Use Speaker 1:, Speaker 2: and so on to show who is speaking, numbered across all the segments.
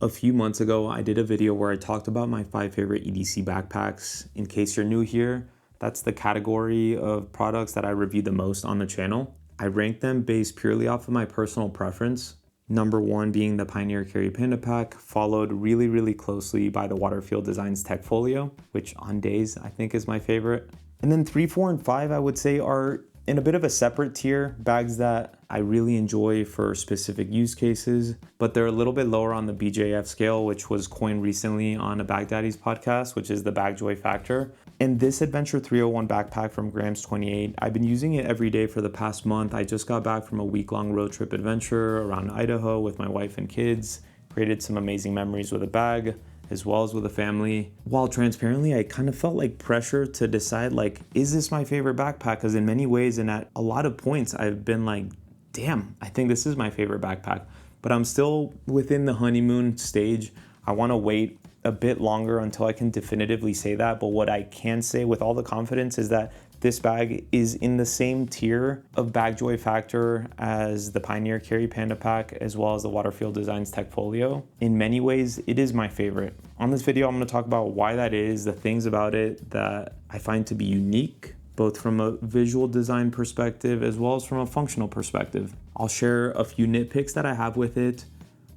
Speaker 1: A few months ago, I did a video where I talked about my 5 favorite EDC backpacks. In case you're new here, that's the category of products that I review the most on the channel. I ranked them based purely off of my personal preference. Number 1 being the Pioneer Carry Panda Pack, followed really closely by the Waterfield Designs Tech Folio, which on days I think is my favorite. And then 3, 4, and 5 I would say are in a bit of a separate tier, bags that I really enjoy for specific use cases, but they're a little bit lower on the BJF scale, which was coined recently on a Baghdadi's podcast, which is the Bag Joy Factor. And this Adventure 301 backpack from grams28, I've been using it every day for the past month. I just got back from a week-long road trip adventure around Idaho with my wife and kids, created some amazing memories with a bag, as well as with a family. While transparently, I kind of felt like pressure to decide like, is this my favorite backpack? Because in many ways and at a lot of points, I've been like, damn, I think this is my favorite backpack. But I'm still within the honeymoon stage. I want to wait a bit longer until I can definitively say that. But what I can say with all the confidence is that this bag is in the same tier of Bag Joy Factor as the Pioneer Carry Panda Pack, as well as the Waterfield Designs Tech Folio. In many ways, it is my favorite. On this video, I'm going to talk about why that is, the things about it that I find to be unique, both from a visual design perspective as well as from a functional perspective. I'll share a few nitpicks that I have with it,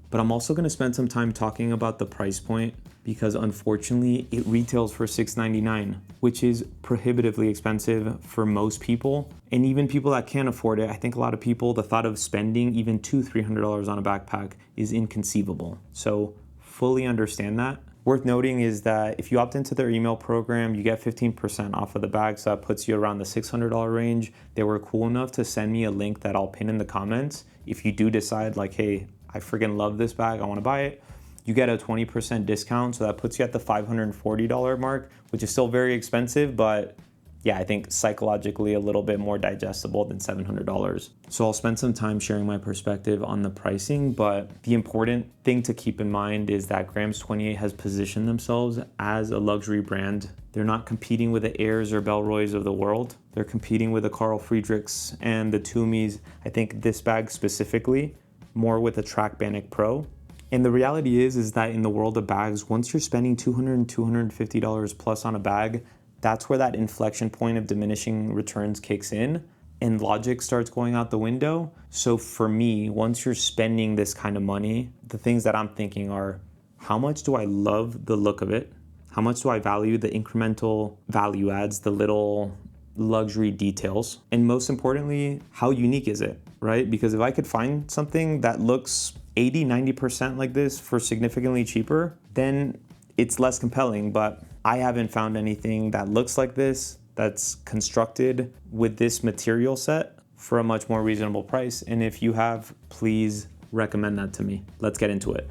Speaker 1: but I'm also going to spend some time talking about the price point because unfortunately it retails for $699, which is prohibitively expensive for most people. And even people that can't afford it, I think a lot of people, the thought of spending even $200-300 on a backpack is inconceivable. So fully understand that. Worth noting is that if you opt into their email program, you get 15% off of the bag, so that puts you around the $600 range. They were cool enough to send me a link that I'll pin in the comments. If you do decide like, hey, I freaking love this bag, I want to buy it, you get a 20% discount, so that puts you at the $540 mark, which is still very expensive, but yeah, I think psychologically a little bit more digestible than $700. So I'll spend some time sharing my perspective on the pricing, but the important thing to keep in mind is that grams28 has positioned themselves as a luxury brand. They're not competing with the Airs or Bellroys of the world. They're competing with the Carl Friedrichs and the Tumis. I think this bag specifically, more with the Track Bannock Pro. And the reality is that in the world of bags, once you're spending $200 and $250 plus on a bag, that's where that inflection point of diminishing returns kicks in and logic starts going out the window. So for me, once you're spending this kind of money, the things that I'm thinking are, how much do I love the look of it? How much do I value the incremental value adds, the little luxury details? And most importantly, how unique is it, right? Because if I could find something that looks 80-90% like this for significantly cheaper, then it's less compelling. But I haven't found anything that looks like this, that's constructed with this material set for a much more reasonable price. And if you have, please recommend that to me. Let's get into it.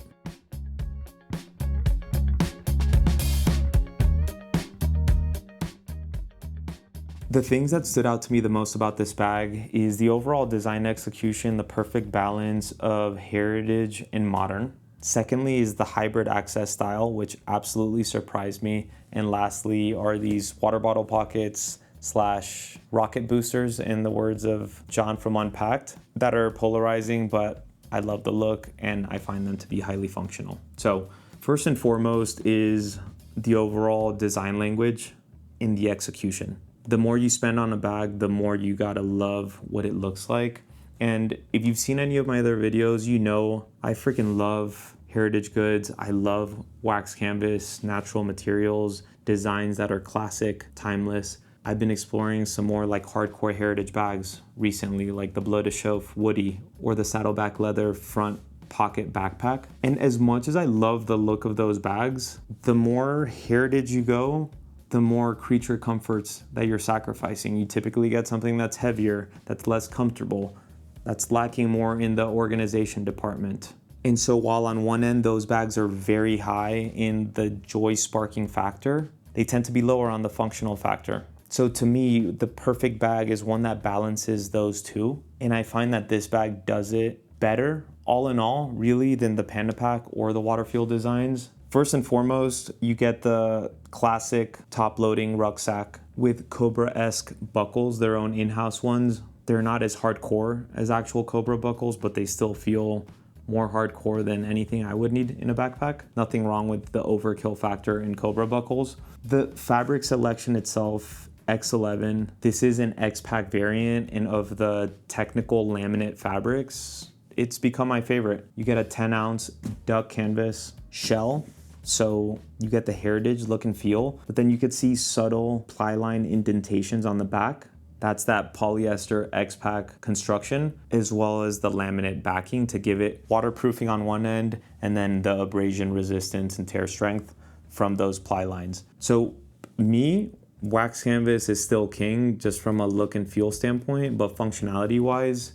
Speaker 1: The things that stood out to me the most about this bag is the overall design execution, the perfect balance of heritage and modern. Secondly is the hybrid access style, which absolutely surprised me. And lastly are these water bottle pockets / rocket boosters, in the words of John from Unpacked, that are polarizing, but I love the look and I find them to be highly functional. So first and foremost is the overall design language in the execution. The more you spend on a bag, the more you gotta love what it looks like. And if you've seen any of my other videos, you know I freaking love heritage goods. I love wax canvas, natural materials, designs that are classic, timeless. I've been exploring some more like hardcore heritage bags recently, like the Blood to Show Woody or the Saddleback Leather front pocket backpack. And as much as I love the look of those bags, the more heritage you go, the more creature comforts that you're sacrificing. You typically get something that's heavier, that's less comfortable, that's lacking more in the organization department. And so while on one end, those bags are very high in the joy sparking factor, they tend to be lower on the functional factor. So to me, the perfect bag is one that balances those two. And I find that this bag does it better, all in all, really, than the Panda Pack or the Waterfield designs. First and foremost, you get the classic top-loading rucksack with Cobra-esque buckles, their own in-house ones. They're not as hardcore as actual Cobra buckles, but they still feel more hardcore than anything I would need in a backpack. Nothing wrong with the overkill factor in Cobra buckles. The fabric selection itself, X11, this is an X-Pack variant, and of the technical laminate fabrics, it's become my favorite. You get a 10-ounce duck canvas shell, so you get the heritage look and feel, but then you could see subtle ply line indentations on the back. That's that polyester X-Pack construction, as well as the laminate backing to give it waterproofing on one end, and then the abrasion resistance and tear strength from those ply lines. So me, wax canvas is still king just from a look and feel standpoint, but functionality wise,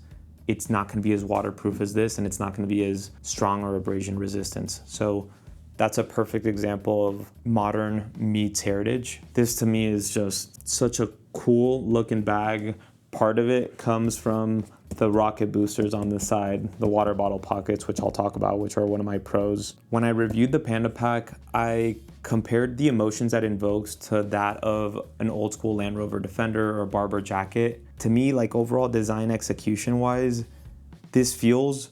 Speaker 1: it's not gonna be as waterproof as this, and it's not gonna be as strong or abrasion resistance. So that's a perfect example of modern meets heritage. This to me is just such a cool looking bag. Part of it comes from the rocket boosters on the side, the water bottle pockets, which I'll talk about, which are one of my pros. When I reviewed the Panda Pack, I compared the emotions that invokes to that of an old school Land Rover Defender or Barber jacket. To me, like overall design execution wise, this feels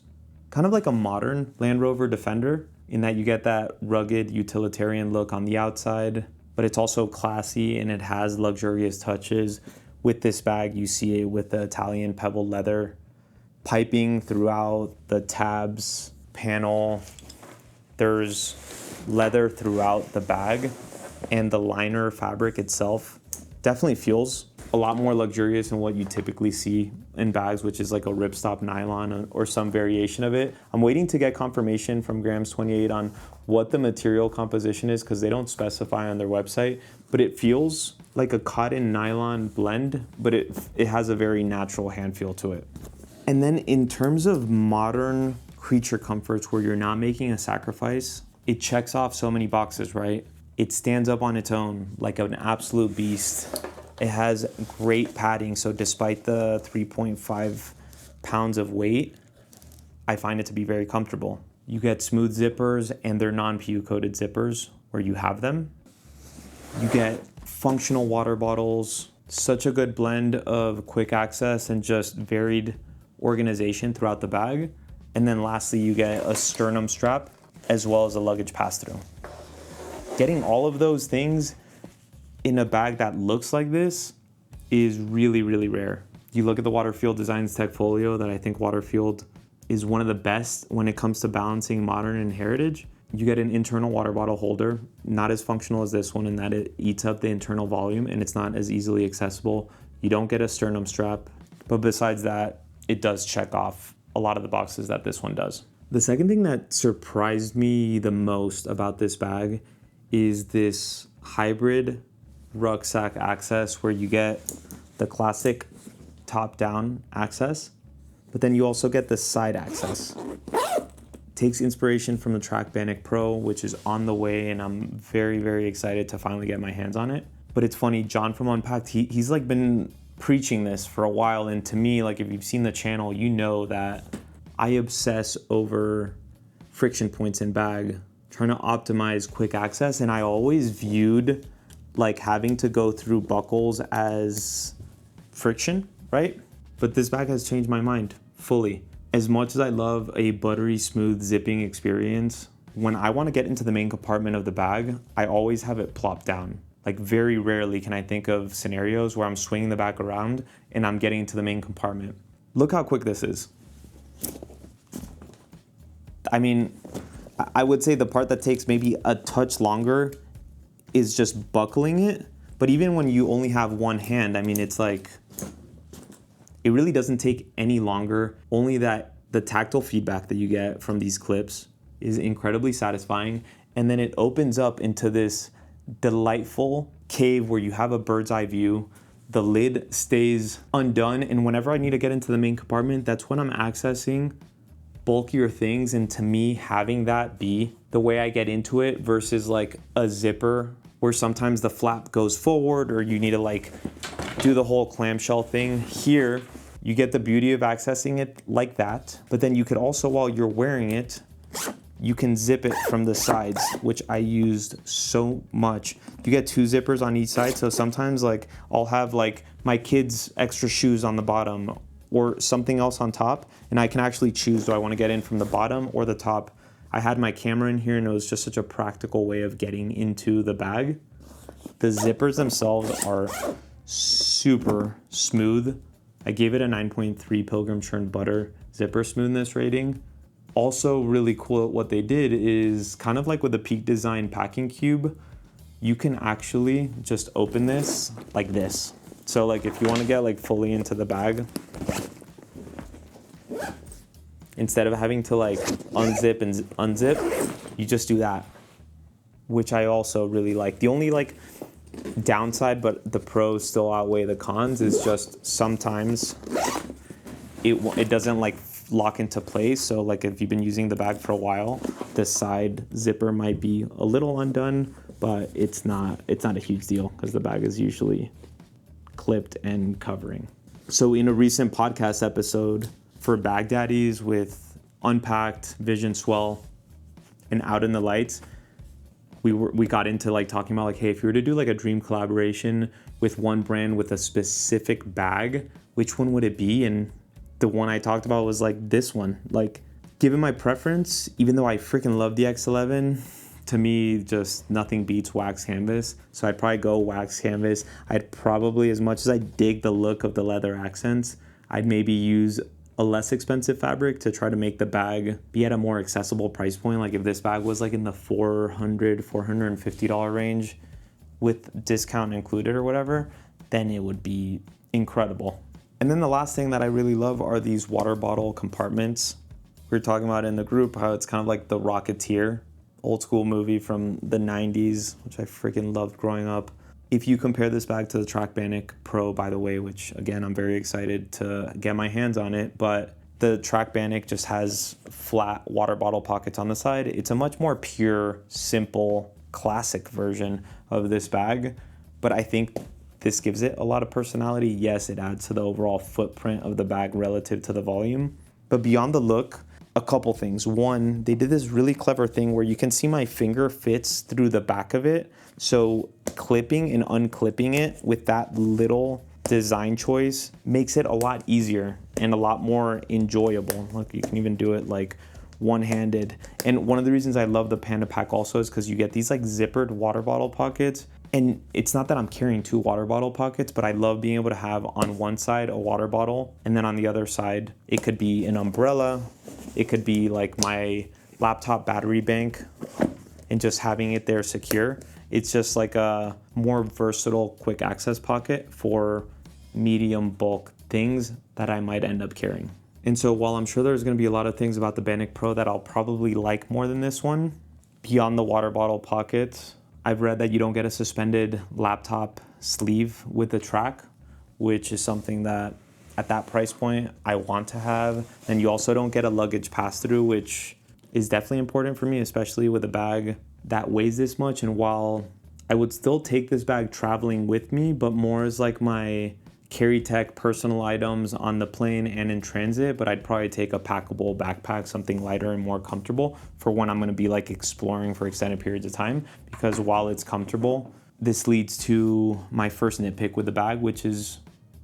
Speaker 1: kind of like a modern Land Rover Defender in that you get that rugged utilitarian look on the outside, but it's also classy and it has luxurious touches. With this bag, you see it with the Italian pebbled leather piping throughout the tabs panel. There's leather throughout the bag, and the liner fabric itself definitely feels a lot more luxurious than what you typically see in bags, which is like a ripstop nylon or some variation of it. I'm waiting to get confirmation from grams28 on what the material composition is, because they don't specify on their website, but it feels like a cotton nylon blend, but it has a very natural hand feel to it. And then in terms of modern creature comforts where you're not making a sacrifice, it checks off so many boxes, right? It stands up on its own like an absolute beast. It has great padding, so despite the 3.5 pounds of weight, I find it to be very comfortable. You get smooth zippers, and they're non-PU coated zippers where you have them. You get functional water bottles, such a good blend of quick access and just varied organization throughout the bag. And then lastly, you get a sternum strap as well as a luggage pass-through. Getting all of those things in a bag that looks like this is really, really rare. You look at the Waterfield Designs Tech Folio, that I think Waterfield is one of the best when it comes to balancing modern and heritage. You get an internal water bottle holder, not as functional as this one in that it eats up the internal volume and it's not as easily accessible. You don't get a sternum strap, but besides that, it does check off a lot of the boxes that this one does. The second thing that surprised me the most about this bag is this hybrid rucksack access where you get the classic top-down access, but then you also get the side access. Takes inspiration from the Track Bannock Pro, which is on the way, and I'm very, very excited to finally get my hands on it. But it's funny, John from Unpacked, he's like been preaching this for a while, and to me, like if you've seen the channel, you know that I obsess over friction points in bag, trying to optimize quick access, and I always viewed like having to go through buckles as friction, right? But this bag has changed my mind fully. As much as I love a buttery smooth zipping experience, when I want to get into the main compartment of the bag, I always have it plopped down. Like very rarely can I think of scenarios where I'm swinging the bag around and I'm getting into the main compartment. Look how quick this is. I mean, I would say the part that takes maybe a touch longer is just buckling it. But even when you only have one hand, I mean, it's like, it really doesn't take any longer, only that the tactile feedback that you get from these clips is incredibly satisfying. And then it opens up into this delightful cave where you have a bird's eye view. The lid stays undone. And whenever I need to get into the main compartment, that's when I'm accessing bulkier things. And to me, having that be the way I get into it versus like a zipper where sometimes the flap goes forward or you need to like do the whole clamshell thing. Here, you get the beauty of accessing it like that, but then you could also, while you're wearing it, you can zip it from the sides, which I used so much. You get two zippers on each side, so sometimes like I'll have like my kids' extra shoes on the bottom, or something else on top, and I can actually choose, do I want to get in from the bottom or the top. I had my camera in here and it was just such a practical way of getting into the bag. The zippers themselves are super smooth. I gave it a 9.3 Pilgrim churned butter zipper smoothness rating. Also really cool, what they did is kind of like with the Peak Design packing cube, you can actually just open this like this. So like if you want to get like fully into the bag, instead of having to like unzip and unzip, you just do that, which I also really like. The only like downside, but the pros still outweigh the cons, is just sometimes it doesn't like lock into place. So like if you've been using the bag for a while, the side zipper might be a little undone, but it's not a huge deal because the bag is usually clipped and covering. So in a recent podcast episode for Bag Daddies with Unpacked, Vision Swell, and Out in the Lights, we got into like talking about like, hey, if you were to do like a dream collaboration with one brand with a specific bag, which one would it be? And the one I talked about was like this one. Like, given my preference, even though I freaking love the X11, to me, just nothing beats wax canvas. So I'd probably go wax canvas. I'd probably, as much as I dig the look of the leather accents, I'd maybe use a less expensive fabric to try to make the bag be at a more accessible price point. Like if this bag was like in the $450 range with discount included or whatever, then it would be incredible. And then the last thing that I really love are these water bottle compartments. We were talking about in the group how it's kind of like the Rocketeer, old school movie from the 90s, which I freaking loved growing up. If you compare this bag to the Track Bannock Pro, by the way, which again, I'm very excited to get my hands on it, but the Track Bannock just has flat water bottle pockets on the side. It's a much more pure, simple, classic version of this bag, but I think this gives it a lot of personality. Yes, it adds to the overall footprint of the bag relative to the volume, but beyond the look, a couple things. One, they did this really clever thing where you can see my finger fits through the back of it. So clipping and unclipping it with that little design choice makes it a lot easier and a lot more enjoyable. Look, you can even do it like one-handed. And one of the reasons I love the Panda Pack also is because you get these like zippered water bottle pockets. And it's not that I'm carrying two water bottle pockets, but I love being able to have on one side a water bottle, and then on the other side, it could be an umbrella, it could be like my laptop battery bank, and just having it there secure. It's just like a more versatile, quick access pocket for medium bulk things that I might end up carrying. And so while I'm sure there's gonna be a lot of things about the Bannock Pro that I'll probably like more than this one, beyond the water bottle pockets, I've read that you don't get a suspended laptop sleeve with the Track, which is something that at that price point I want to have. And you also don't get a luggage pass-through, which is definitely important for me, especially with a bag that weighs this much. And while I would still take this bag traveling with me, but more as like my carry tech personal items on the plane and in transit, but I'd probably take a packable backpack, something lighter and more comfortable for when I'm gonna be like exploring for extended periods of time. Because while it's comfortable, this leads to my first nitpick with the bag, which is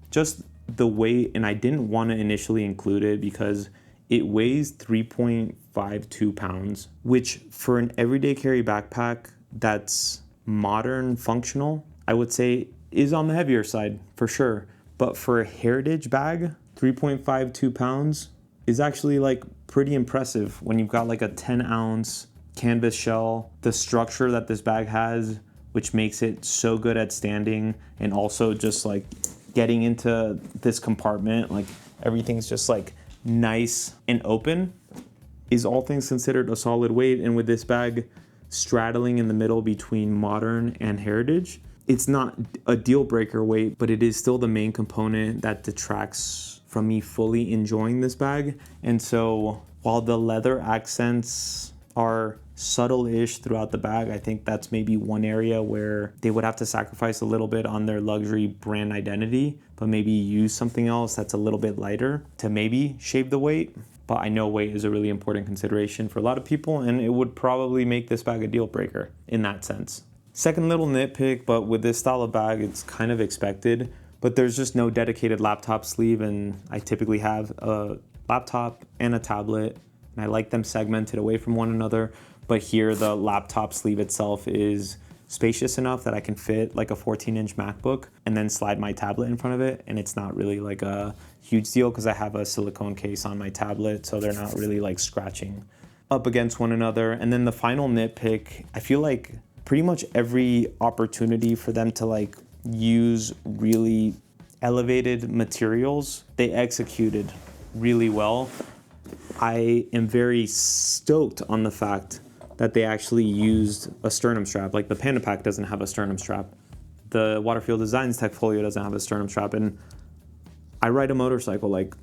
Speaker 1: just the weight. And I didn't want to initially include it because it weighs 3.52 pounds, which for an everyday carry backpack that's modern, functional, I would say is on the heavier side for sure. But for a heritage bag, 3.52 pounds is actually like pretty impressive when you've got like a 10-ounce canvas shell, the structure that this bag has, which makes it so good at standing, and also just like getting into this compartment, like everything's just like nice and open, is all things considered a solid weight. And with this bag straddling in the middle between modern and heritage, it's not a deal breaker weight, but it is still the main component that detracts from me fully enjoying this bag. And so while the leather accents are subtle-ish throughout the bag, I think that's maybe one area where they would have to sacrifice a little bit on their luxury brand identity, but maybe use something else that's a little bit lighter to maybe shave the weight. But I know weight is a really important consideration for a lot of people, and it would probably make this bag a deal breaker in that sense. Second little nitpick, but with this style of bag, it's kind of expected, but there's just no dedicated laptop sleeve, and I typically have a laptop and a tablet, and I like them segmented away from one another. But here the laptop sleeve itself is spacious enough that I can fit like a 14-inch MacBook and then slide my tablet in front of it, and it's not really like a huge deal because I have a silicone case on my tablet, so they're not really like scratching up against one another. And then the final nitpick, I feel like pretty much every opportunity for them to like use really elevated materials, they executed really well. I am very stoked on the fact that they actually used a sternum strap. Like the Panda Pack doesn't have a sternum strap. The Waterfield Designs Tech Folio doesn't have a sternum strap. And I ride a motorcycle like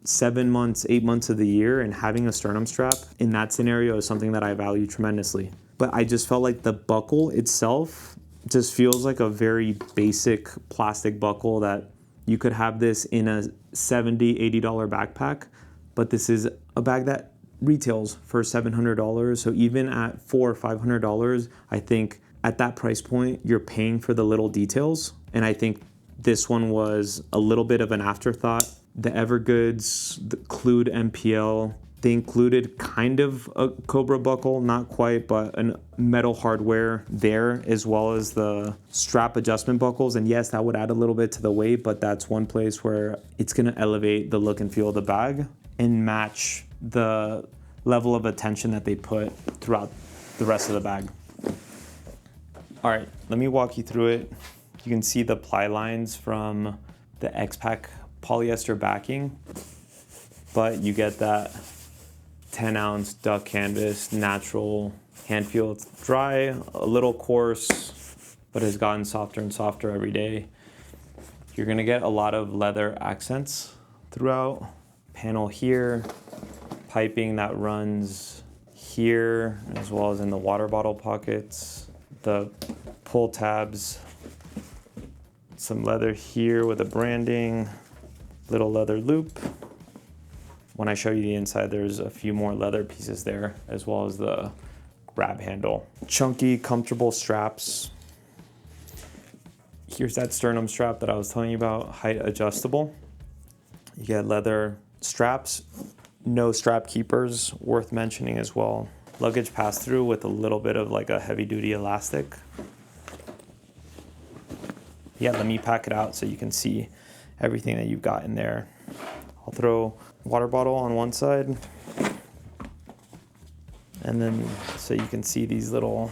Speaker 1: 7 months, 8 months of the year, and having a sternum strap in that scenario is something that I value tremendously. But I just felt like the buckle itself just feels like a very basic plastic buckle that you could have this in a $70, $80 backpack, but this is a bag that retails for $700. So even at $400 or $500, I think at that price point, you're paying for the little details. And I think this one was a little bit of an afterthought. The Evergoods, the Clued MPL, they included kind of a Cobra buckle, not quite, but a metal hardware there, as well as the strap adjustment buckles. And yes, that would add a little bit to the weight, but that's one place where it's gonna elevate the look and feel of the bag and match the level of attention that they put throughout the rest of the bag. All right, let me walk you through it. You can see the ply lines from the X-Pack polyester backing, but you get that 10-ounce duck canvas, natural hand feel. It's dry, a little coarse, but has gotten softer and softer every day. You're gonna get a lot of leather accents throughout. Panel here, piping that runs here, as well as in the water bottle pockets, the pull tabs, some leather here with the branding, little leather loop. When I show you the inside, there's a few more leather pieces there, as well as the grab handle. Chunky, comfortable straps. Here's that sternum strap that I was telling you about, height adjustable. You get leather straps, no strap keepers, worth mentioning as well. Luggage pass-through with a little bit of like a heavy-duty elastic. Yeah, let me pack it out so you can see everything that you've got in there. I'll throw water bottle on one side, and then so you can see these little,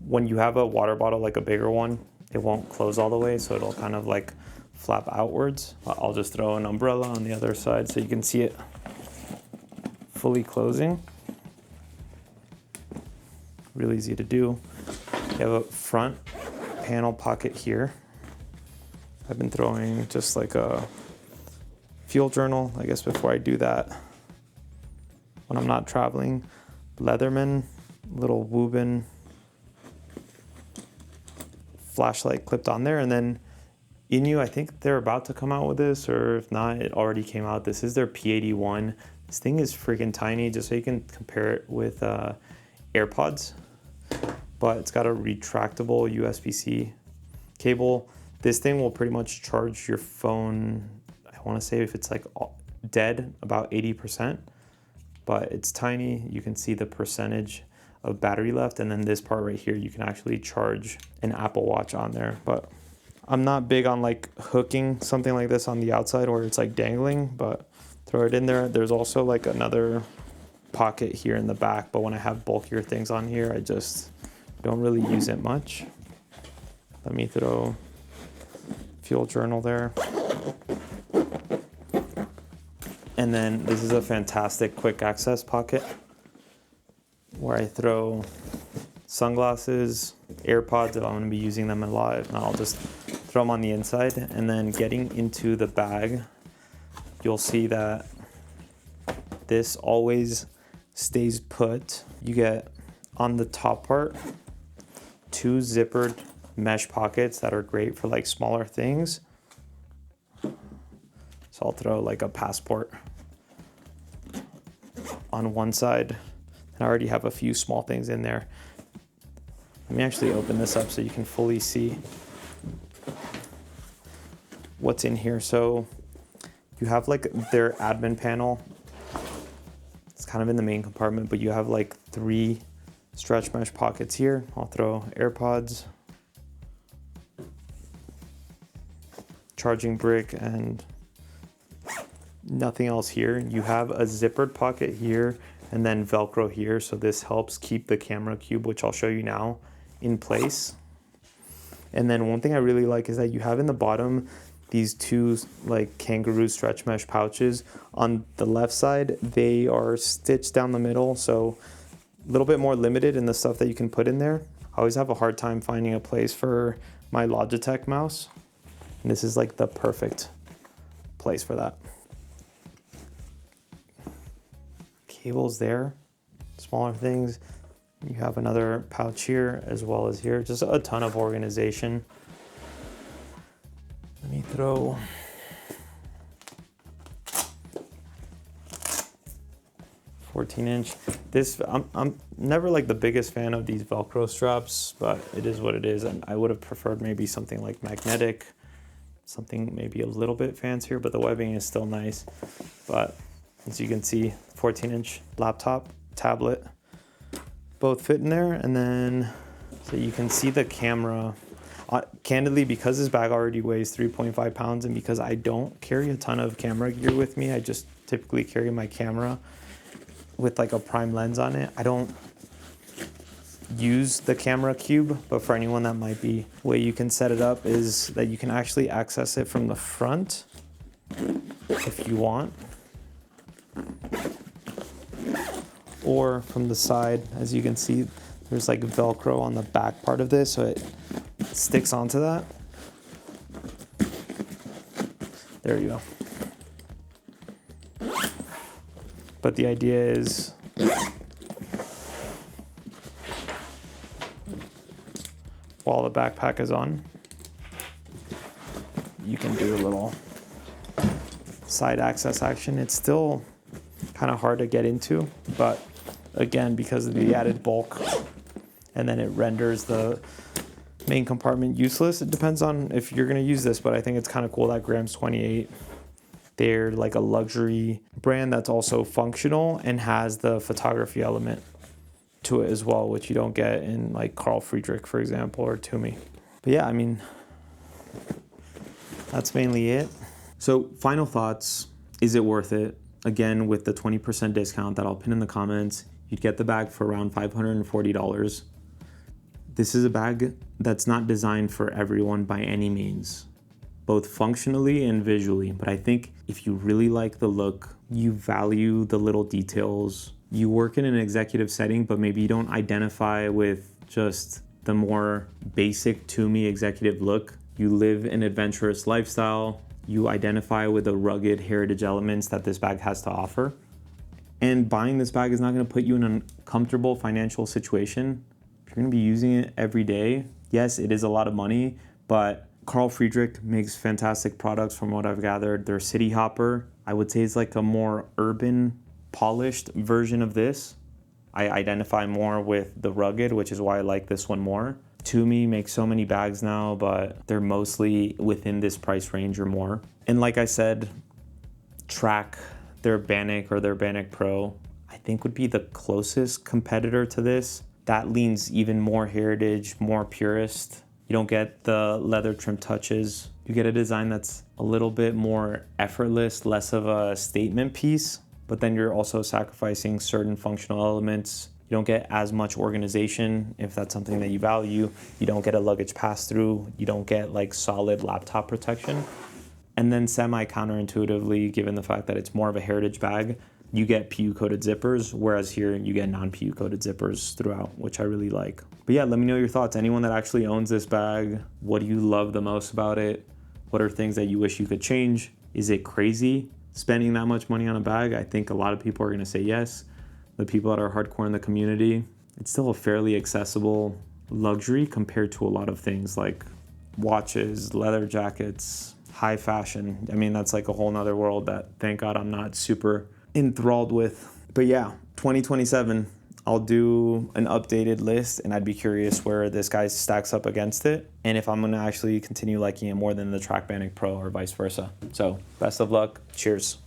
Speaker 1: when you have a water bottle like a bigger one, it won't close all the way, so it'll kind of like flap outwards. I'll just throw an umbrella on the other side so you can see it fully closing. Really easy to do. You have a front panel pocket here. I've been throwing just like a fuel journal, I guess, before I do that. When I'm not traveling, Leatherman, little Woobin flashlight clipped on there. And then Inu, I think they're about to come out with this, or if not, it already came out. This is their P81. This thing is freaking tiny, just so you can compare it with AirPods. But it's got a retractable USB-C cable. This thing will pretty much charge your phone, I want to say if it's like dead, about 80%. But it's tiny. You can see the percentage of battery left. And then this part right here, you can actually charge an Apple Watch on there. But I'm not big on like hooking something like this on the outside where it's like dangling, but throw it in there. There's also like another pocket here in the back, but when I have bulkier things on here, I just don't really use it much. Let me throw fuel journal there. And then this is a fantastic quick access pocket where I throw sunglasses, AirPods if I'm gonna be using them live, and I'll just throw them on the inside. And then getting into the bag, you'll see that this always stays put. You get on the top part 2 zippered mesh pockets that are great for like smaller things. So I'll throw like a passport on one side, and I already have a few small things in there. Let me actually open this up so you can fully see. what's in here. So you have like their admin panel. It's kind of in the main compartment, but you have like 3 stretch mesh pockets here. I'll throw AirPods, charging brick, and nothing else here. You have a zippered pocket here and then Velcro here. So this helps keep the camera cube, which I'll show you now, in place. And then one thing I really like is that you have in the bottom these 2 like kangaroo stretch mesh pouches. On the left side, they are stitched down the middle, so a little bit more limited in the stuff that you can put in there. I always have a hard time finding a place for my Logitech mouse, and this is like the perfect place for that. Cables there, smaller things. You have another pouch here as well as here, just a ton of organization. Let me throw .14" This, I'm never like the biggest fan of these Velcro straps, but it is what it is. And I would have preferred maybe something like magnetic, something maybe a little bit fancier, but the webbing is still nice. But as you can see, 14" laptop, tablet, both fit in there. And then, so you can see the camera. Candidly, because this bag already weighs 3.5 pounds and because I don't carry a ton of camera gear with me, I just typically carry my camera with like a prime lens on it. I don't use the camera cube, but for anyone that might be, the way you can set it up is that you can actually access it from the front if you want, or from the side. As you can see, there's like Velcro on the back part of this, so it sticks onto that. There you go. But the idea is while the backpack is on, you can do a little side access action. It's still kind of hard to get into, but again, because of the added bulk, and then it renders the main compartment useless. It depends on if you're going to use this, but I think it's kind of cool that grams28, they're like a luxury brand that's also functional and has the photography element to it as well, which you don't get in like Carl Friedrich, for example, or Toomey. But yeah, I mean, that's mainly it. So final thoughts, is it worth it? Again, with the 20% discount that I'll pin in the comments, you'd get the bag for around $540. This is a bag that's not designed for everyone by any means, both functionally and visually. But I think if you really like the look, you value the little details, you work in an executive setting, but maybe you don't identify with just the more basic Toomey executive look. You live an adventurous lifestyle, you identify with the rugged heritage elements that this bag has to offer. And buying this bag is not going to put you in a comfortable financial situation. If you're going to be using it every day, yes, it is a lot of money, but Carl Friedrich makes fantastic products from what I've gathered. Their City Hopper, I would say, is like a more urban, polished version of this. I identify more with the rugged, which is why I like this one more. Toomey makes so many bags now, but they're mostly within this price range or more. And like I said, Track, their Bannock or their Bannock Pro, I think would be the closest competitor to this. That leans even more heritage, more purist. You don't get the leather trim touches. You get a design that's a little bit more effortless, less of a statement piece, but then you're also sacrificing certain functional elements. You don't get as much organization if that's something that you value. You don't get a luggage pass-through. You don't get like solid laptop protection. And then semi-counterintuitively, given the fact that it's more of a heritage bag, you get PU-coated zippers, whereas here you get non-PU-coated zippers throughout, which I really like. But yeah, let me know your thoughts. Anyone that actually owns this bag, what do you love the most about it? What are things that you wish you could change? Is it crazy spending that much money on a bag? I think a lot of people are gonna say yes. The people that are hardcore in the community, it's still a fairly accessible luxury compared to a lot of things like watches, leather jackets, high fashion. I mean, that's like a whole nother world that, thank God, I'm not super enthralled with. But yeah, 2027, I'll do an updated list, and I'd be curious where this guy stacks up against it, and if I'm gonna actually continue liking it more than the Track Bannock Pro or vice versa. So best of luck, cheers.